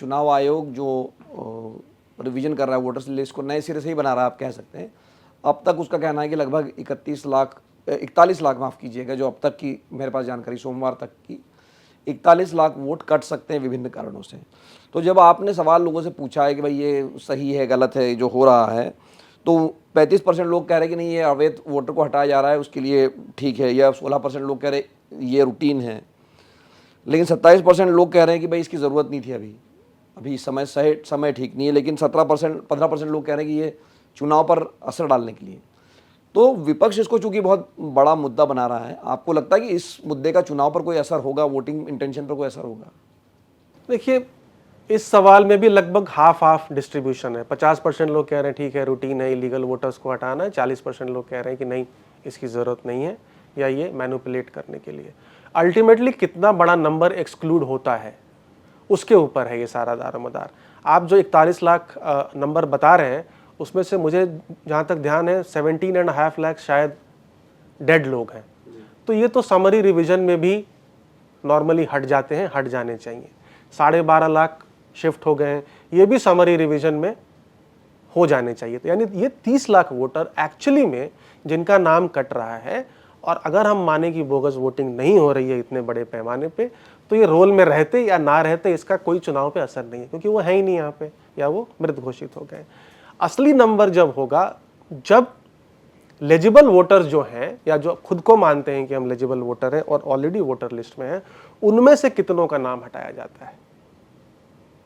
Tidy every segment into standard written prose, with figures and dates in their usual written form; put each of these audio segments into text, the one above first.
चुनाव आयोग जो रिवीजन कर रहा है वोटर्स लिस्ट को नए सिरे से ही बना रहा है, आप कह सकते हैं। अब तक उसका कहना है कि लगभग 41 लाख माफ़ कीजिएगा, जो अब तक की मेरे पास जानकारी सोमवार तक की 41 लाख वोट कट सकते हैं विभिन्न कारणों से। तो जब आपने सवाल लोगों से पूछा है कि भाई ये सही है गलत है जो हो रहा है, तो 35% लोग कह रहे हैं कि नहीं ये अवैध वोटर को हटाया जा रहा है उसके लिए ठीक है, या 16% लोग कह रहे ये रूटीन है, लेकिन 27% लोग कह रहे हैं कि भाई इसकी ज़रूरत नहीं थी, अभी समय ठीक नहीं है, लेकिन 15% लोग कह रहे हैं कि ये चुनाव पर असर डालने के लिए। तो विपक्ष इसको चूंकि बहुत बड़ा मुद्दा बना रहा है, आपको लगता है कि इस मुद्दे का चुनाव पर कोई असर होगा, वोटिंग इंटेंशन पर कोई असर होगा? देखिए, इस सवाल में भी लगभग हाफ डिस्ट्रीब्यूशन है। 50% लोग कह रहे हैं ठीक है रूटीन है, इलीगल वोटर्स को हटाना है, 40% लोग कह रहे हैं कि नहीं इसकी ज़रूरत नहीं है या ये मैनिपुलेट करने के लिए। अल्टीमेटली कितना बड़ा नंबर एक्सक्लूड होता है उसके ऊपर है ये सारा दारोमदार। आप जो 41 लाख नंबर बता रहे हैं उसमें से मुझे जहाँ तक ध्यान है 17.5 लाख शायद डेड लोग हैं। तो ये तो समरी रिवीजन में भी नॉर्मली हट जाते हैं, हट जाने चाहिए। 12.5 लाख शिफ्ट हो गए हैं, ये भी समरी रिवीजन में हो जाने चाहिए। तो यानी ये 30 लाख वोटर एक्चुअली में जिनका नाम कट रहा है, और अगर हम माने कि बोगस वोटिंग नहीं हो रही है इतने बड़े पैमाने पे, तो ये रोल में रहते या ना रहते इसका कोई चुनाव पे असर नहीं है, क्योंकि वो है ही नहीं यहाँ पे, या वो मृत घोषित हो गए। असली नंबर जब होगा जब लेजिबल वोटर्स जो हैं, या जो खुद को मानते हैं कि हम लेजिबल वोटर हैं और ऑलरेडी वोटर लिस्ट में हैं, उनमें से कितनों का नाम हटाया जाता है,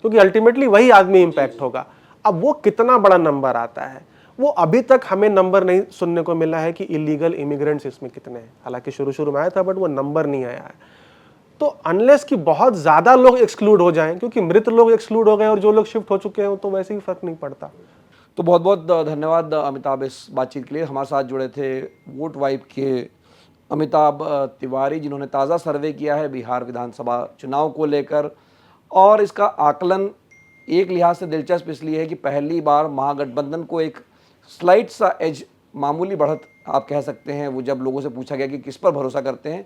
क्योंकि अल्टीमेटली वही आदमी इंपैक्ट होगा। अब वो कितना बड़ा नंबर आता है, वो अभी तक हमें नंबर नहीं सुनने को मिला है कि इलीगल इमिग्रेंट्स इसमें कितने हैं। हालांकि शुरू में आया था, बट वो नंबर नहीं आया है। तो अनलेस कि बहुत ज्यादा लोग एक्सक्लूड हो जाएं, क्योंकि मृत लोग एक्सक्लूड हो गए और जो लोग शिफ्ट हो चुके हैं तो वैसे ही फर्क नहीं पड़ता। तो बहुत बहुत धन्यवाद अमिताभ इस बातचीत के लिए। हमारे साथ जुड़े थे वोट वाइब के अमिताभ तिवारी, जिन्होंने ताज़ा सर्वे किया है बिहार विधानसभा चुनाव को लेकर, और इसका आकलन एक लिहाज से दिलचस्प इसलिए है कि पहली बार महागठबंधन को एक स्लाइट सा एज, मामूली बढ़त आप कह सकते हैं, वो जब लोगों से पूछा गया कि किस पर भरोसा करते हैं,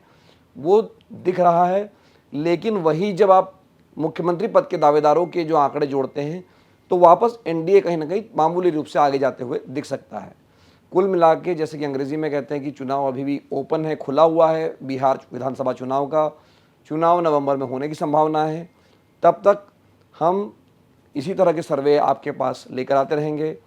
वो दिख रहा है। लेकिन वही जब आप मुख्यमंत्री पद के दावेदारों के जो आंकड़े जोड़ते हैं, तो वापस एनडीए कहीं ना कहीं मामूली रूप से आगे जाते हुए दिख सकता है। कुल मिला के, जैसे कि अंग्रेजी में कहते हैं कि चुनाव अभी भी ओपन है, खुला हुआ है बिहार विधानसभा चुनाव का। चुनाव नवंबर में होने की संभावना है। तब तक हम इसी तरह के सर्वे आपके पास लेकर आते रहेंगे।